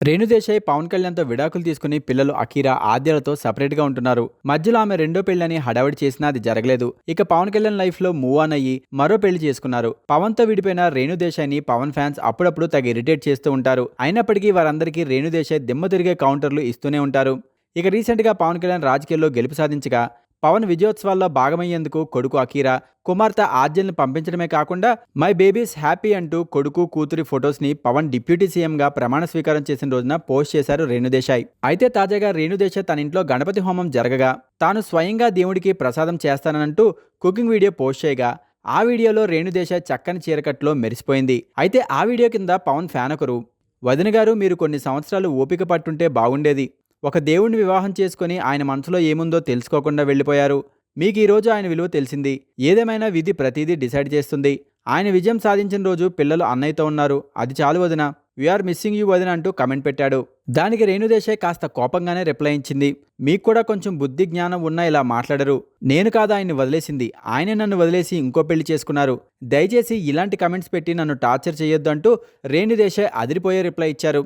రేణుదేశాయ్ పవన్ కళ్యాణ్తో విడాకులు తీసుకుని పిల్లలు అఖీరా ఆద్యలతో సపరేట్గా ఉంటున్నారు. మధ్యలో ఆమె రెండో పెళ్లని హడావిడి చేసినా అది జరగలేదు. ఇక పవన్ కళ్యాణ్ లైఫ్ లో మూవ్ ఆన్ అయ్యి మరో పెళ్లి చేసుకున్నారు. పవన్ తో విడిపోయిన రేణుదేశాయ్ని పవన్ ఫ్యాన్స్ అప్పుడప్పుడు తగ్గ ఇరిటేట్ చేస్తూ ఉంటారు. అయినప్పటికీ వారందరికీ రేణుదేశాయ్ దిమ్మ తిరిగే కౌంటర్లు ఇస్తూనే ఉంటారు. ఇక రీసెంట్ గా పవన్ కళ్యాణ్ రాజకీయాల్లో గెలుపు సాధించగా పవన్ విజయోత్సవాల్లో భాగమయ్యేందుకు కొడుకు అఖీరా, కుమార్తె ఆద్యల్ని పంపించడమే కాకుండా మై బేబీస్ హ్యాపీ అంటూ కొడుకు కూతురి ఫొటోస్ ని పవన్ డిప్యూటీ సీఎం గా ప్రమాణ స్వీకారం చేసిన రోజున పోస్ట్ చేశారు రేణుదేశాయ్. అయితే తాజాగా రేణుదేశాయ్ తన ఇంట్లో గణపతి హోమం జరగగా తాను స్వయంగా దేవుడికి ప్రసాదం చేస్తానంటూ కుకింగ్ వీడియో పోస్ట్ చేయగా ఆ వీడియోలో రేణుదేశాయ్ చక్కని చీరకట్లో మెరిసిపోయింది. అయితే ఆ వీడియో కింద పవన్ ఫ్యాన్ ఒకరు, వదిన గారు మీరు కొన్ని సంవత్సరాలు ఓపిక పట్టుంటే బాగుండేది. ఒక దేవుణ్ణి వివాహం చేసుకుని ఆయన మనసులో ఏముందో తెలుసుకోకుండా వెళ్ళిపోయారు. మీకు ఈరోజు ఆయన విలువ తెలిసింది. ఏదేమైనా విధి ప్రతిదీ డిసైడ్ చేస్తుంది. ఆయన విజయం సాధించిన రోజు పిల్లలు అన్నయ్యతో ఉన్నారు. అది చాలు వదిన, వీఆర్ మిస్సింగ్ యూ వదిన అంటూ కమెంట్ పెట్టాడు. దానికి రేణుదేశాయ్ కాస్త కోపంగానే రిప్లై ఇచ్చింది. మీకు కూడా కొంచెం బుద్ధి జ్ఞానం ఉన్నా ఇలా మాట్లాడరు. నేను కాదు ఆయన్ని వదిలేసింది, ఆయనే నన్ను వదిలేసి ఇంకో పెళ్లి చేసుకున్నారు. దయచేసి ఇలాంటి కమెంట్స్ పెట్టి నన్ను టార్చర్ చేయొద్దు అంటూ రేణుదేశాయ్ అదిరిపోయే రిప్లై ఇచ్చారు.